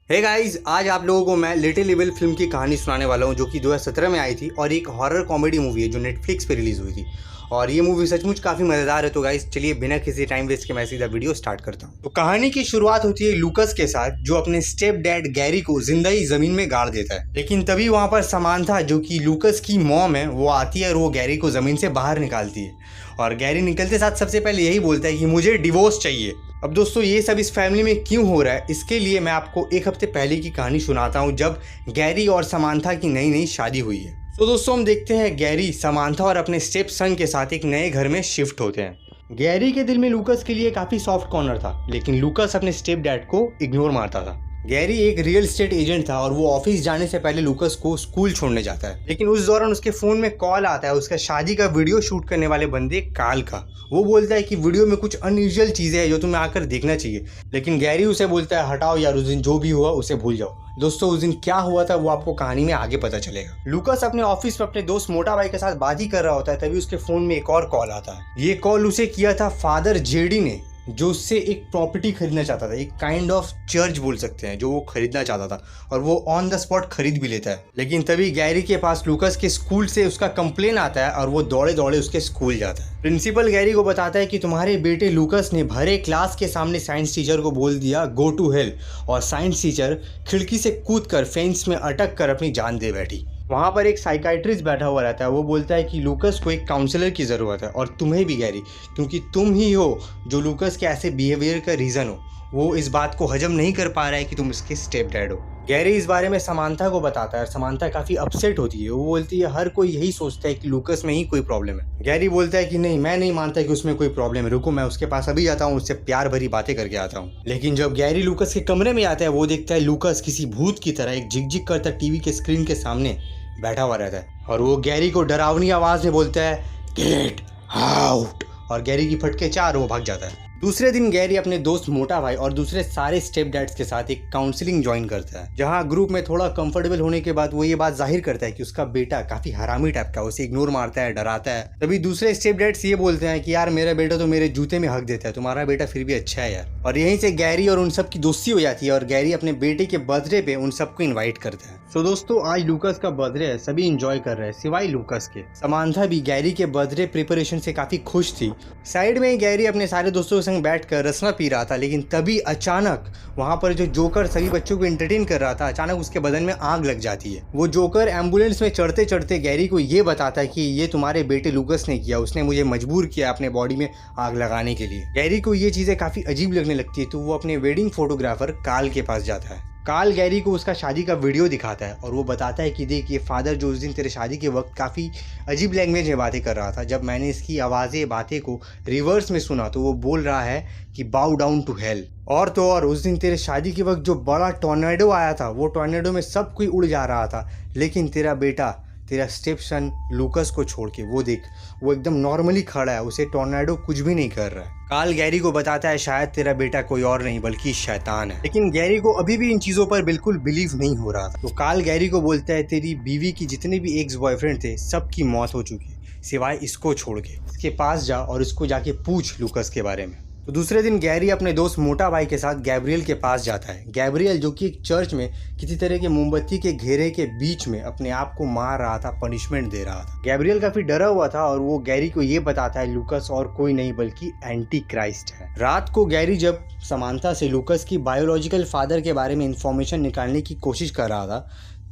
Hey guys, आज आप लोगों को मैं लिटिल इविल फिल्म की कहानी सुनाने वाला हूँ जो कि 2017 में आई थी और एक हॉरर कॉमेडी मूवी है जो नेटफ्लिक्स पे रिलीज हुई थी। और ये मूवी सचमुच काफ़ी मज़ेदार है। तो गाइस चलिए बिना किसी टाइम वेस्ट के मैं सीधा वीडियो स्टार्ट करता हूँ। तो कहानी की शुरुआत होती है लूकस के साथ, जो अपने स्टेप डैड गैरी को जिंदा ही जमीन में गाड़ देता है। लेकिन तभी वहाँ पर समांथा, जो कि लूकस की मॉम है, वो आती है और वो गैरी को जमीन से बाहर निकालती है। और गैरी निकलते साथ सबसे पहले यही बोलता है कि मुझे डिवोर्स चाहिए। अब दोस्तों ये सब इस फैमिली में क्यों हो रहा है, इसके लिए मैं आपको एक हफ्ते पहले की कहानी सुनाता हूँ जब गैरी और समांथा की नई नई शादी हुई है। तो दोस्तों हम देखते हैं गैरी, समांथा और अपने स्टेप सन के साथ एक नए घर में शिफ्ट होते हैं। गैरी के दिल में लूकस के लिए काफ़ी सॉफ्ट कॉर्नर था, लेकिन लूकस अपने स्टेप डैड को इग्नोर मारता था। गैरी एक रियल एस्टेट एजेंट था और वो ऑफिस जाने से पहले लूकस को स्कूल छोड़ने जाता है। लेकिन उस दौरान उसके फ़ोन में कॉल आता है उसका शादी का वीडियो शूट करने वाले बंदे काल का। वो बोलता है कि वीडियो में कुछ अनयूजुअल चीज़ें हैं जो तुम्हें आकर देखना चाहिए। लेकिन गैरी उसे बोलता है हटाओ यार, उस दिन जो भी हुआ उसे भूल जाओ। दोस्तों उस दिन क्या हुआ था वो आपको कहानी में आगे पता चलेगा। लूकस अपने ऑफिस में अपने दोस्त मोटा भाई के साथ बात ही कर रहा होता है, तभी उसके फ़ोन में एक और कॉल आता है। ये कॉल उसे किया था फादर जेडी ने, जो उससे एक प्रॉपर्टी खरीदना चाहता था, एक काइंड ऑफ चर्च बोल सकते हैं जो वो खरीदना चाहता था, और वो ऑन द स्पॉट खरीद भी लेता है। लेकिन तभी गैरी के पास लूकस के स्कूल से उसका कंप्लेन आता है और वो दौड़े दौड़े उसके स्कूल जाता है। प्रिंसिपल गैरी को बताता है कि तुम्हारे बेटे लूकस ने भरे क्लास के सामने साइंस टीचर को बोल दिया गो टू हेल, और साइंस टीचर खिड़की से कूदकर फेंस में अटक कर अपनी जान दे बैठी। वहाँ पर एक साइकाइट्रिस्ट बैठा हुआ रहता है। वो बोलता है कि लूकस को एक काउंसलर की ज़रूरत है, और तुम्हें भी गैरी, क्योंकि तुम ही हो जो लूकस के ऐसे बिहेवियर का रीज़न हो। वो इस बात को हजम नहीं कर पा रहा है कि तुम इसके स्टेप डैड हो। गैरी इस बारे में समांथा को बताता है और समांथा काफ़ी अपसेट होती है। वो बोलती है हर कोई यही सोचता है कि लूकस में ही कोई प्रॉब्लम है। गैरी बोलता है कि नहीं, मैं नहीं मानता कि उसमें कोई प्रॉब्लम है, रुको मैं उसके पास अभी जाता हूँ, उससे प्यार भरी बातें करके आता हूँ। लेकिन जब गैरी लूकस के कमरे में आता है वो देखता है लूकस किसी भूत की तरह एक झिकझिक करता टीवी के स्क्रीन के सामने बैठा हुआ रहता है, और वो गैरी को डरावनी आवाज़ में बोलता है गेट आउट, और गैरी की फटके चार वो भाग जाता है। दूसरे दिन गैरी अपने दोस्त मोटा भाई और दूसरे सारे स्टेप डैड्स के साथ एक काउंसलिंग ज्वाइन करता है, जहां ग्रुप में थोड़ा कंफर्टेबल होने के बाद वो ये बात जाहिर करता है कि उसका बेटा काफी हरामी टाइप का, उसे इग्नोर मारता है, डराता है। तभी दूसरे स्टेप डैड्स ये बोलते हैं कि यार मेरा बेटा तो मेरे जूते में हक देता है, तुम्हारा बेटा फिर भी अच्छा है यार। और यहीं से गैरी और उन सब की दोस्ती हो जाती है और गैरी अपने बेटे के बर्थडे पे उन सबको इन्वाइट करता है। तो दोस्तों आज लूकस का बर्थडे है, सभी इंजॉय कर रहे हैं सिवाय लूकस के। समांथा भी गैरी के बर्थडे प्रिपरेशन से काफी खुश थी। साइड में ही गैरी अपने सारे दोस्तों के संग बैठकर रसना पी रहा था, लेकिन तभी अचानक वहां पर जो जोकर सभी बच्चों को एंटरटेन कर रहा था, अचानक उसके बदन में आग लग जाती है। वो जोकर एम्बुलेंस में चढ़ते चढ़ते गैरी को ये बताता है कि ये तुम्हारे बेटे लूकस ने किया, उसने मुझे मजबूर किया अपने बॉडी में आग लगाने के लिए। गैरी को ये चीजें काफी अजीब लगने लगती है, तो वो अपने वेडिंग फोटोग्राफर काल के पास जाता है। काल गैरी को उसका शादी का वीडियो दिखाता है और वो बताता है कि देख, ये फादर जो उस दिन तेरे शादी के वक्त काफ़ी अजीब लैंग्वेज में बातें कर रहा था, जब मैंने इसकी आवाज़ें बातें को रिवर्स में सुना तो वो बोल रहा है कि बाउ डाउन टू हेल। और तो और उस दिन तेरे शादी के वक्त जो बड़ा टॉर्नेडो आया था, वो टॉर्नेडो में सब कोई उड़ जा रहा था, लेकिन तेरा बेटा, तेरा स्टेप सन लूकस को छोड़ के वो देख, वो एकदम नॉर्मली खड़ा है, उसे टॉर्नेडो कुछ भी नहीं कर रहा है। काल गैरी को बताता है शायद तेरा बेटा कोई और नहीं बल्कि शैतान है। लेकिन गैरी को अभी भी इन चीज़ों पर बिल्कुल बिलीव नहीं हो रहा था। तो काल गैरी को बोलता है तेरी बीवी की जितने भी एक्स बॉयफ्रेंड थे सबकी मौत हो चुकी है, सिवाय इसको छोड़ के। इसके पास जा और इसको जाके पूछ लूकस के बारे में। तो दूसरे दिन गैरी अपने दोस्त मोटा भाई के साथ गैब्रियल के पास जाता है। गैब्रियल जो कि एक चर्च में किसी तरह के मोमबत्ती के घेरे के बीच में अपने आप को मार रहा था, पनिशमेंट दे रहा था। गैब्रियल काफी डरा हुआ था और वो गैरी को ये बताता है लूकस और कोई नहीं बल्कि एंटी क्राइस्ट है। रात को गैरी जब समांथा से लूकस की बायोलॉजिकल फादर के बारे में इंफॉर्मेशन निकालने की कोशिश कर रहा था,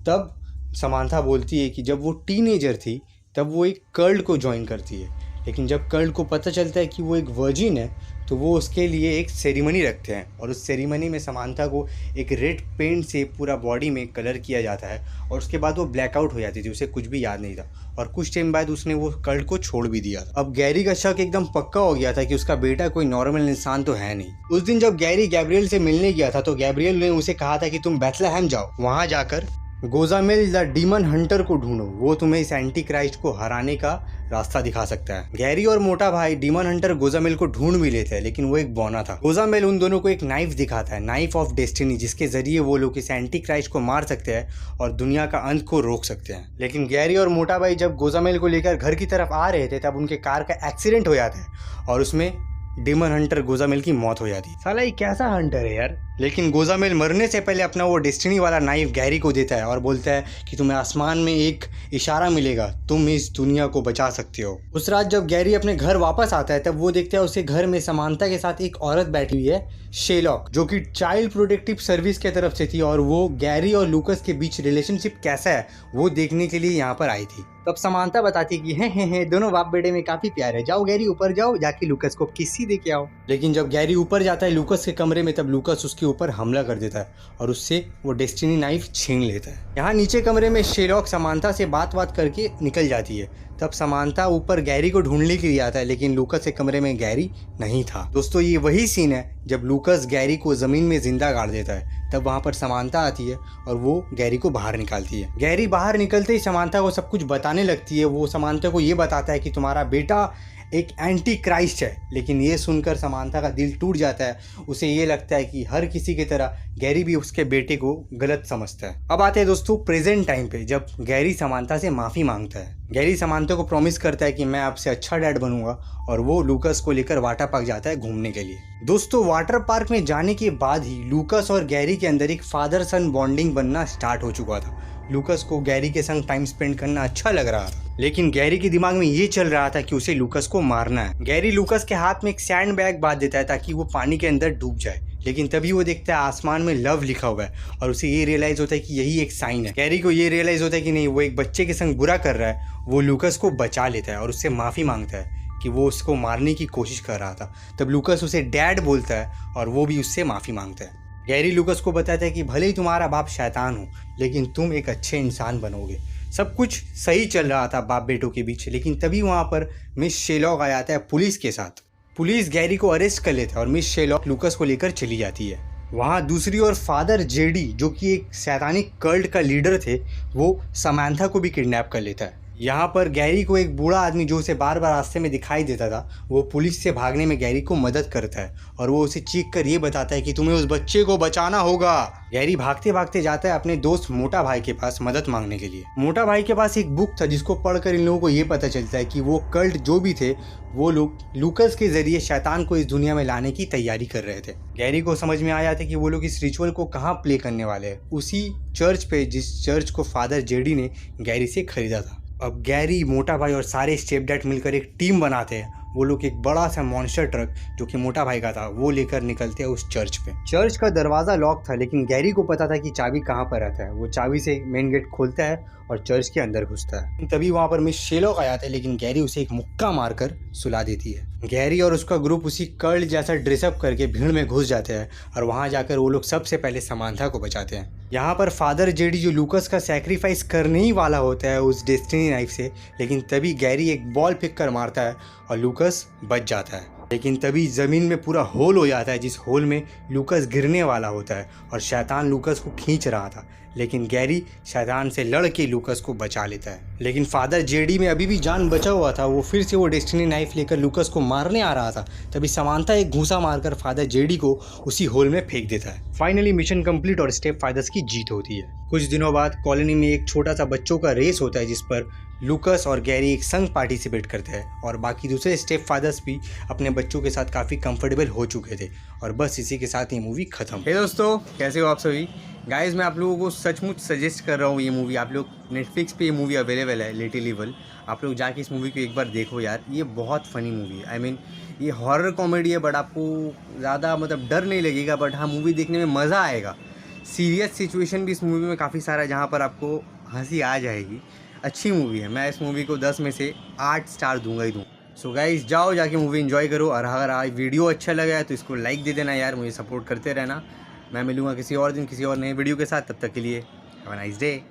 तब समांथा बोलती है कि जब वो टीनेजर थी तब वो एक कर्ल को ज्वाइन करती है, लेकिन जब कर्ल को पता चलता है कि वो एक वर्जिन है तो वो उसके लिए एक सेरेमनी रखते हैं, और उस सेरेमनी में समांथा को एक रेड पेंट से पूरा बॉडी में कलर किया जाता है, और उसके बाद वो ब्लैकआउट हो जाती थी, उसे कुछ भी याद नहीं था, और कुछ टाइम बाद उसने वो कर्ल को छोड़ भी दिया। अब गैरी का शक एकदम पक्का हो गया था कि उसका बेटा कोई नॉर्मल इंसान तो है नहीं। उस दिन जब गैरी गैब्रियल से मिलने गया था तो गैब्रियल ने उसे कहा था कि तुम बेथलेहम जाओ, वहाँ जाकर गोजामेल द डीमन हंटर को ढूंढो, वो तुम्हें इस एंटी क्राइस्ट को हराने का रास्ता दिखा सकता है। गैरी और मोटा भाई डीमन हंटर गोजामेल को ढूंढ भी लेते हैं, लेकिन वो एक बौना था। गोजामेल उन दोनों को एक नाइफ दिखाता है, नाइफ ऑफ डेस्टिनी, जिसके जरिए वो लोग इस एंटी क्राइस्ट को मार सकते हैं और दुनिया का अंत को रोक सकते हैं। लेकिन गैरी और मोटा भाई जब गोजामेल को लेकर घर की तरफ आ रहे थे तब उनके कार का एक्सीडेंट हो जाता है और उसमें डेमन हंटर गोजामेल की मौत हो जाती है। साला ये कैसा हंटर है यार। लेकिन गोजामेल मरने से पहले अपना वो डेस्टिनी वाला नाइफ गैरी को देता है और बोलता है कि तुम्हें आसमान में एक इशारा मिलेगा, तुम इस दुनिया को बचा सकते हो। उस रात जब गैरी अपने घर वापस आता है तब वो देखता है उसके घर में समांथा के साथ एक औरत बैठी हुई है, शेलॉक, जो कि चाइल्ड प्रोटेक्टिव सर्विस की तरफ से थी और वो गैरी और लूकस के बीच रिलेशनशिप कैसा है वो देखने के लिए यहाँ पर आई थी। तब समांथा बताती कि हे दोनों बाप बेटे में काफी प्यार है, जाओ गैरी ऊपर जाओ, जाके लूकस को किसी दे के आओ। लेकिन जब गैरी ऊपर जाता है लूकस के कमरे में तब लूकस उसके ऊपर हमला कर देता है और उससे वो डेस्टिनी नाइफ छीन लेता है। यहाँ नीचे कमरे में शेलॉक समांथा से बात करके निकल जाती है। तब समांथा ऊपर गैरी को ढूंढने के लिए आता है लेकिन लूकस के कमरे में गैरी नहीं था। दोस्तों ये वही सीन है जब लूकस गैरी को जमीन में जिंदा गाड़ देता है। तब वहाँ पर समांथा आती है और वो गैरी को बाहर निकालती है। गैरी बाहर निकलते ही समांथा को सब कुछ बताने लगती है। वो समांथा को ये बताता है कि तुम्हारा बेटा एक एंटी क्राइस्ट है। लेकिन ये सुनकर समांथा का दिल टूट जाता है। उसे ये लगता है कि हर किसी की तरह गैरी भी उसके बेटे को गलत समझता है। अब आते हैं दोस्तों प्रेजेंट टाइम पे, जब गैरी समांथा से माफ़ी मांगता है। गैरी समांथा को प्रॉमिस करता है कि मैं आपसे अच्छा डैड बनूंगा और वो लूकस को लेकर वाटर पार्क जाता है घूमने के लिए। दोस्तों वाटर पार्क में जाने के बाद ही लूकस और गैरी के अंदर एक फादर सन बॉन्डिंग बनना स्टार्ट हो चुका था। लूकस को गैरी के संग टाइम स्पेंड करना अच्छा लग रहा था, लेकिन गैरी के दिमाग में ये चल रहा था कि उसे लूकस को मारना है। गैरी लूकस के हाथ में एक सैंड बैग बांध देता है ताकि वो पानी के अंदर डूब जाए। लेकिन तभी वो देखता है आसमान में लव लिखा हुआ है और उसे ये रियलाइज होता है कि यही एक साइन है। गैरी को ये रियलाइज होता है कि नहीं, वो एक बच्चे के संग बुरा कर रहा है। वो लूकस को बचा लेता है और उससे माफ़ी मांगता है कि वो उसको मारने की कोशिश कर रहा था। तब लूकस उसे डैड बोलता है और वो भी उससे माफ़ी मांगता है। गैरी लूकस को बताता है कि भले ही तुम्हारा बाप शैतान हो लेकिन तुम एक अच्छे इंसान बनोगे। सब कुछ सही चल रहा था बाप बेटों के बीच, लेकिन तभी वहाँ पर मिस शेलॉक आ जाता है पुलिस के साथ। पुलिस गैरी को अरेस्ट कर लेता है और मिस शेलॉक लूकस को लेकर चली जाती है। वहाँ दूसरी ओर फादर जेडी, जो कि एक सैतानिक कल्ट का लीडर थे, वो समांथा को भी किडनैप कर लेता है। यहाँ पर गैरी को एक बूढ़ा आदमी जो उसे बार बार रास्ते में दिखाई देता था, वो पुलिस से भागने में गैरी को मदद करता है और वो उसे चीख कर ये बताता है कि तुम्हें उस बच्चे को बचाना होगा। गैरी भागते भागते जाता है अपने दोस्त मोटा भाई के पास मदद मांगने के लिए। मोटा भाई के पास एक बुक था जिसको पढ़कर इन लोगों को ये पता चलता है कि वो कल्ट जो भी थे वो लोग लूकस के जरिए शैतान को इस दुनिया में लाने की तैयारी कर रहे थे। गैरी को समझ में आ जाता है कि वो लोग इस रिचुअल को कहाँ प्ले करने वाले हैं, उसी चर्च पे जिस चर्च को फादर जेडी ने गैरी से खरीदा था। अब गैरी, मोटा भाई और सारे स्टेप डैड मिलकर एक टीम बनाते हैं। वो लोग एक बड़ा सा मॉन्स्टर ट्रक जो कि मोटा भाई का था वो लेकर निकलते हैं उस चर्च पे। चर्च का दरवाज़ा लॉक था लेकिन गैरी को पता था कि चाबी कहाँ पर रहता है। वो चाबी से मेन गेट खोलता है और चर्च के अंदर घुसता है। तभी वहाँ पर मिस शेलॉक आ जाता है लेकिन गैरी उसे एक मुक्का मारकर सुला देती है। गैरी और उसका ग्रुप उसी कर्ल जैसा ड्रेसअप करके भीड़ में घुस जाते हैं और वहाँ जाकर वो लोग सबसे पहले समांथा को बचाते हैं। यहाँ पर फादर जेडी जो लूकस का सैक्रिफाइस करने ही वाला होता है उस डेस्टिनी नाइफ से, लेकिन तभी गैरी एक बॉल फेंक कर मारता है और लूकस बच जाता है। लेकिन तभी ज़मीन में पूरा होल हो जाता है जिस होल में लूकस गिरने वाला होता है और शैतान लूकस को खींच रहा था, लेकिन गैरी शैतान से लड़ के लूकस को बचा लेता है। लेकिन फादर जेडी में अभी भी जान बचा हुआ था, वो फिर से वो डेस्टिनी नाइफ लेकर लूकस को मारने आ रहा था। तभी समांथा एक घूंसा मारकर फादर जेडी को उसी होल में फेंक देता है। फाइनली मिशन कंप्लीट और स्टेप फादर्स की जीत होती है। कुछ दिनों बाद कॉलोनी में एक छोटा सा बच्चों का रेस होता है जिस पर लूकस और गैरी एक संग पार्टिसिपेट करते हैं और बाकी दूसरे स्टेप फादर्स भी अपने बच्चों के साथ काफ़ी कंफर्टेबल हो चुके थे। और बस इसी के साथ ये मूवी खत्म। हे दोस्तों, कैसे हो आप सभी? गाइस, मैं आप लोगों को सचमुच सजेस्ट कर रहा हूँ ये मूवी। आप लोग नेटफ्लिक्स पे ये मूवी अवेलेबल है, लिटिल इविल। आप लोग जाके इस मूवी को एक बार देखो यार, ये बहुत फ़नी मूवी है। आई मीन ये हॉरर कॉमेडी है बट आपको ज़्यादा मतलब डर नहीं लगेगा, बट हाँ मूवी देखने में मज़ा आएगा। सीरियस सिचुएशन भी इस मूवी में काफ़ी सारा है जहाँ पर आपको हंसी आ जाएगी। अच्छी मूवी है। मैं इस मूवी को 10 में से 8 स्टार दूंगा ही दूँ। सो गाइस, जाओ जाके मूवी एंजॉय करो। और अगर आज वीडियो अच्छा लगा है तो इसको लाइक दे देना यार, मुझे सपोर्ट करते रहना। मैं मिलूँगा किसी और दिन किसी और नए वीडियो के साथ। तब तक के लिए हैव अ नाइस डे।